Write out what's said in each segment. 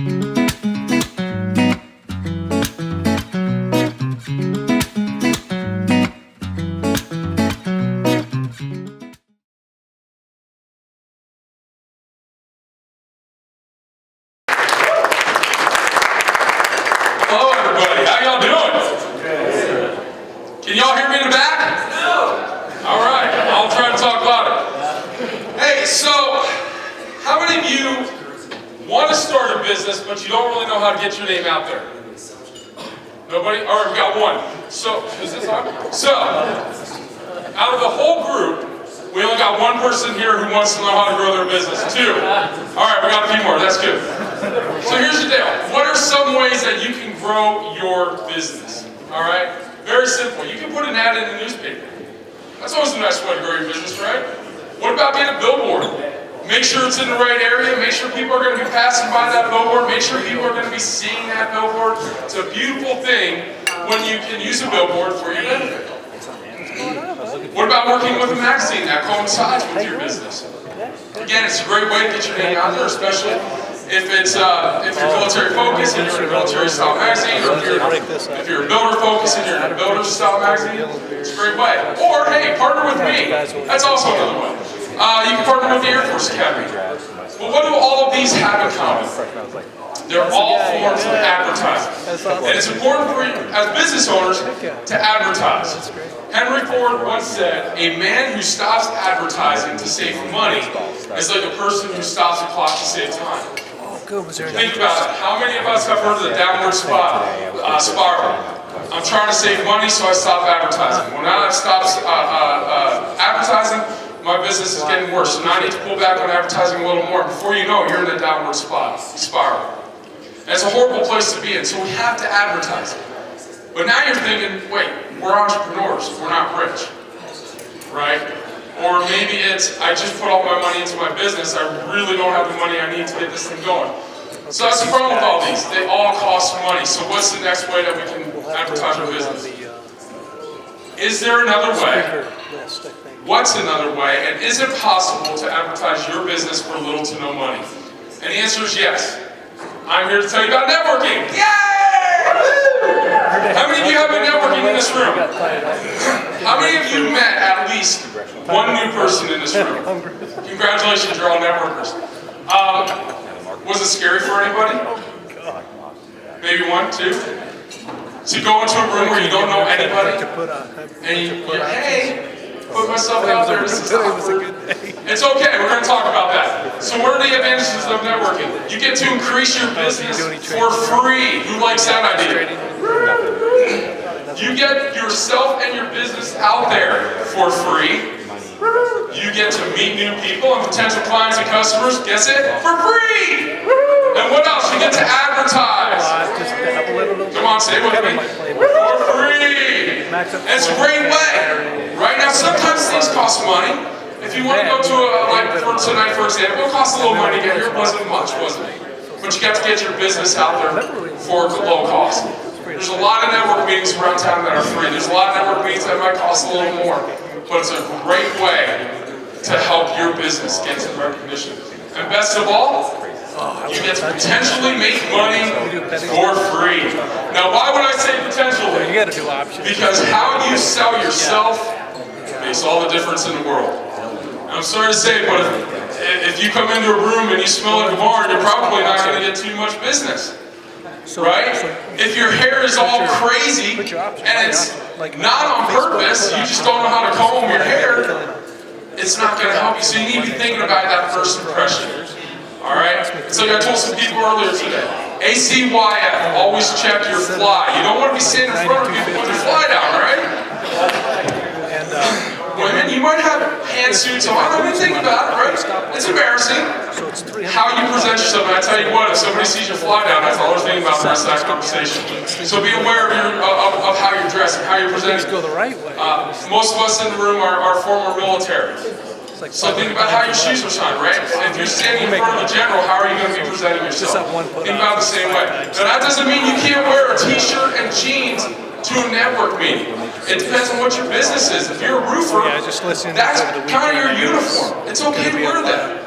Hello, everybody. How y'all doing? Can y'all hear me in the back? No. All right. I'll try to talk louder. Hey, so how many of you want to start a business, but you don't really know how to get your name out there? Nobody? All right, we got one. So, is this on? So, out of the whole group, we only got one person here who wants to know how to grow their business. Two. All right, we got a few more. That's good. So here's the deal. What are some ways that you can grow your business? All right? Very simple. You can put an ad in the newspaper. That's always the best way to grow your business, right? What about being a billboard? Make sure it's in the right area. Make sure people are going to be passing by that billboard. Make sure people are going to be seeing that billboard. It's a beautiful thing when you can use a billboard for your benefit. What about working with a magazine that coincides with your business? Again, it's a great way to get your name out there, especially if you're military focused and you're in a military style magazine, or if you're a builder focused and you're in a builder style magazine, it's a great way. Or hey, partner with me. That's also another way. You can partner with the Air Force Academy. But what do all of these have in common? They're all forms of advertising. And it's important for you as business owners to advertise. Henry Ford once said, a man who stops advertising to save money is like a person who stops a clock to save time. Think about it. How many of us have heard of the downward spiral? I'm trying to save money, so I stop advertising. When I stop advertising, my business is getting worse. So now I need to pull back on advertising a little more. Before you know it, you're in a downward spiral. And it's a horrible place to be in, so we have to advertise. But now you're thinking, wait, we're entrepreneurs, we're not rich, right? Or maybe it's, I just put all my money into my business, I really don't have the money I need to get this thing going. So that's the problem with all these. They all cost money. So what's the next way that we can advertise our business? Is there another way? What's another way? And is it possible to advertise your business for little to no money? And the answer is yes. I'm here to tell you about networking. Yay! How many of you have been networking in this room? How many of you met at least one new person in this room? Congratulations, you're all networkers. Was it scary for anybody? Maybe one, two? So you go into a room where you don't know anybody, and you're, hey, put myself out there, this is awkward. It's okay, we're going to talk about that. So what are the advantages of networking? You get to increase your business for free. Who likes that idea? You get yourself and your business out there for free. You get to meet new people and potential clients and customers, guess it, for free! And what else? You get to advertise. Come on, say it with me. For free! And it's a great way. Right now, sometimes things cost money. If you want to go to like for tonight, for example, it cost a little money to get here. It wasn't much, wasn't it? But you got to get your business out there for low cost. There's a lot of network meetings around town that are free. There's a lot of network meetings that might cost a little more. But it's a great way to help your business get some recognition. And best of all, you get to potentially make money for free. Now, why would I say potentially? Because how you sell yourself makes all the difference in the world. And I'm sorry to say, but if you come into a room and you smell like a barn, you're probably not going to get too much business. Right? If your hair is all crazy and it's not on purpose, you just don't know how to comb your hair, it's not going to help you. So you need to be thinking about that first impression. Alright? So I told some people earlier today, ACYF, always check your fly. You don't want to be standing in front of people with your fly down, right? Women, you might have pantsuits on. I mean, think about it, right? It's embarrassing how you present yourself. And I tell you what, if somebody sees your fly down, that's all they're thinking about the rest of that conversation. So be aware of how you're dressed and how you're presenting. Most of us in the room are former military. So think about how your shoes are signed, right? If you're standing in front of the general, how are you going to be presenting yourself? Think about it the same way. Now that doesn't mean you can't wear a t-shirt and jeans to a network meeting. It depends on what your business is. If you're a roofer, that's kind of your uniform. It's okay to wear that.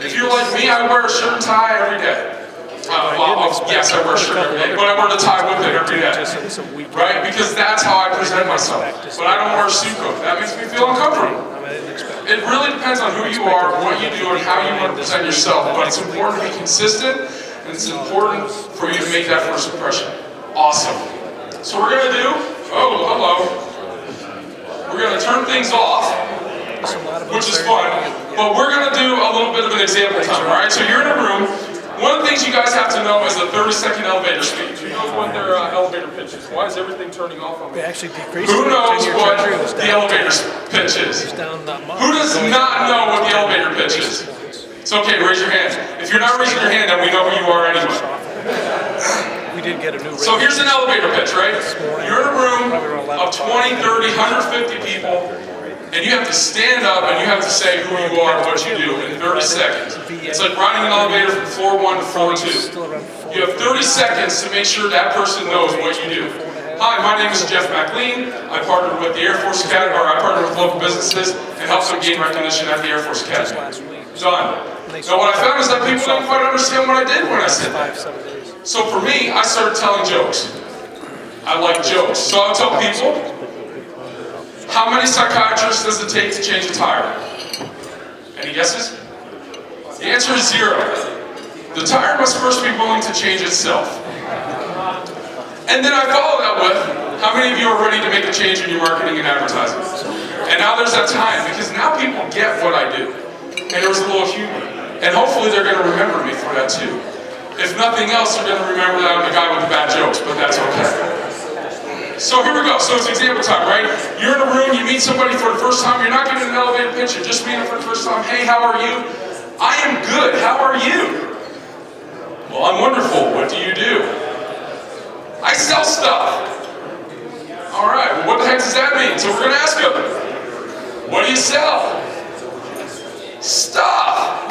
If you're like me, I wear a shirt and tie every day. Well, yes, I wear a shirt every day, but I wear the tie with it every day, right? Because that's how I present myself. But I don't wear a suit coat. That makes me feel uncomfortable. It really depends on who you are, what you do, and how you want to present yourself. But it's important to be consistent, and it's important for you to make that first impression. Awesome. So we're going to do, oh, hello. We're going to turn things off, which is fun, but we're going to do a little bit of an example time, all right? So you're in a room. One of the things you guys have to know is the 30-second elevator speech. Who knows what their elevator pitch is? Why is everything turning off on me? Who knows what the elevator pitch is? Who does not know what the elevator pitch is? It's okay, raise your hand. If you're not raising your hand, then we know who you are anyway. So here's an elevator pitch, right? You're in a room of 20, 30, 150 people, and you have to stand up and you have to say who you are and what you do in 30 seconds. It's like riding an elevator from floor 1 to floor 2. You have 30 seconds to make sure that person knows what you do. Hi, my name is Jeff Maclean. I partnered with the Air Force Academy, or I partnered with local businesses and helped them gain recognition at the Air Force Academy. Done. Now what I found is that people didn't quite understand what I did when I said that. So for me, I started telling jokes. I like jokes. So I would tell people, how many psychiatrists does it take to change a tire? Any guesses? The answer is 0. The tire must first be willing to change itself. And then I follow that with, how many of you are ready to make a change in your marketing and advertising? And now there's that time, because now people get what I do. And there's a little humor. And hopefully they're going to remember me for that too. If nothing else, they're going to remember that I'm the guy with the bad jokes, but that's okay. So here we go. So it's example time, right? You're in a room, you meet somebody for the first time, you're not getting an elevator pitch, you're just meeting them for the first time. Hey, how are you? I am good. How are you? Well, I'm wonderful. What do you do? I sell stuff. All right, well, what the heck does that mean? So we're going to ask them, what do you sell? Stuff.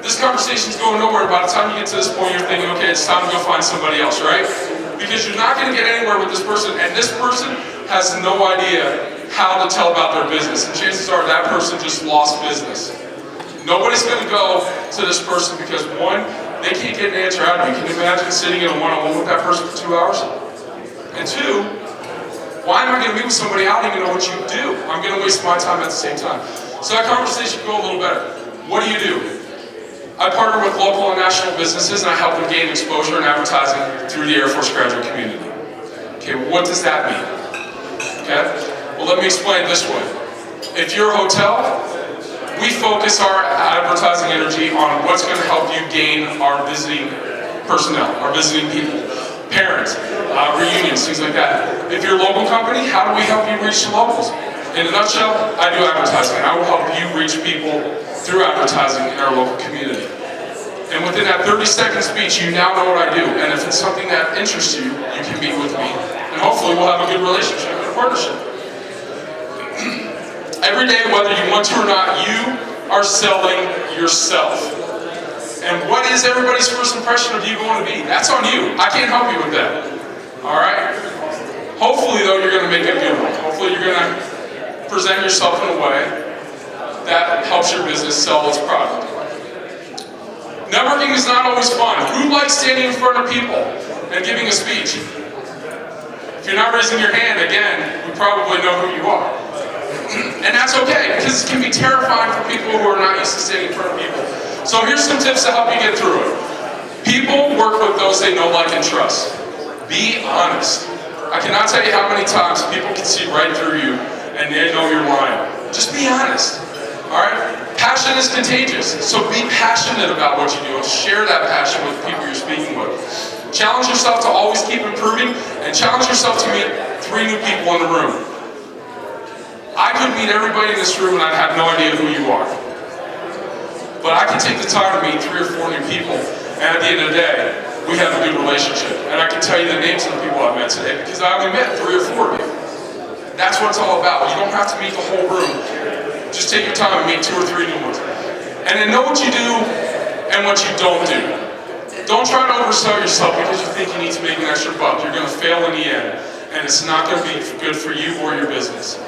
This conversation's going nowhere. By the time you get to this point, you're thinking, okay, it's time to go find somebody else, right? Because you're not going to get anywhere with this person, and this person has no idea how to tell about their business, and chances are that person just lost business. Nobody's going to go to this person because, one, they can't get an answer out of you. Can you imagine sitting in a one-on-one with that person for 2 hours? And two, why am I going to meet with somebody I don't even know what you do? I'm going to waste my time at the same time. So that conversation can go a little better. What do you do? I partner with local and national businesses, and I help them gain exposure and advertising through the Air Force graduate community. Okay, well, what does that mean? Okay, well, let me explain it this way. If you're a hotel, we focus our advertising energy on what's going to help you gain our visiting personnel, our visiting people, parents, reunions, things like that. If you're a local company, how do we help you reach the locals? In a nutshell, I do advertising. I will help you reach people through advertising in our local community. And within that 30-second speech, you now know what I do. And if it's something that interests you, you can meet with me. And hopefully we'll have a good relationship and a partnership. Every day, whether you want to or not, you are selling yourself. And what is everybody's first impression of you going to be? That's on you. I can't help you with that. All right? Hopefully, though, you're going to make a good one. Hopefully, you're going to present yourself in a way that helps your business sell its product. Networking is not always fun. Who likes standing in front of people and giving a speech? If you're not raising your hand, again, we probably know who you are. And that's okay, because it can be terrifying for people who are not used to standing in front of people. So here's some tips to help you get through it. People work with those they know, like, and trust. Be honest. I cannot tell you how many times people can see right through you and they know you're lying. Just be honest. Alright? Passion is contagious, so be passionate about what you do and share that passion with the people you're speaking with. Challenge yourself to always keep improving, and challenge yourself to meet 3 new people in the room. I could meet everybody in this room and I'd have no idea who you are. But I can take the time to meet 3 or 4 new people, and at the end of the day, we have a good relationship. And I can tell you the names of the people I've met today because I only met 3 or 4 of you. That's what it's all about. You don't have to meet the whole room. Just take your time and meet 2 or 3 new ones. And then know what you do and what you don't do. Don't try to oversell yourself because you think you need to make an extra buck. You're going to fail in the end, and it's not going to be good for you or your business.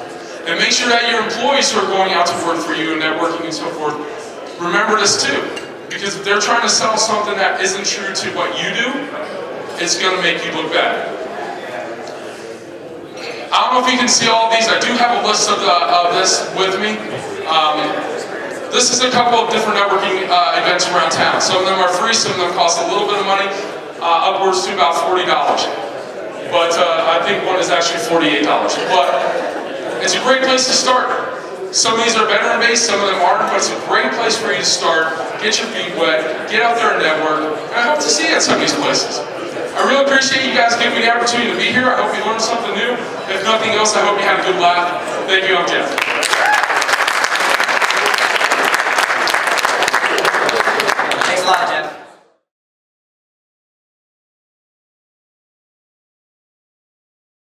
And make sure that your employees who are going out to work for you and networking and so forth, remember this too. Because if they're trying to sell something that isn't true to what you do, it's going to make you look bad. I don't know if you can see all of these. I do have a list of this with me. This is a couple of different networking events around town. Some of them are free, some of them cost a little bit of money, upwards to about $40. But I think one is actually $48. But it's a great place to start. Some of these are veteran-based, some of them aren't, but it's a great place for you to start, get your feet wet, get out there and network, and I hope to see you at some of these places. I really appreciate you guys giving me the opportunity to be here. I hope you learned something new. If nothing else, I hope you had a good laugh. Thank you, I'm Jeff.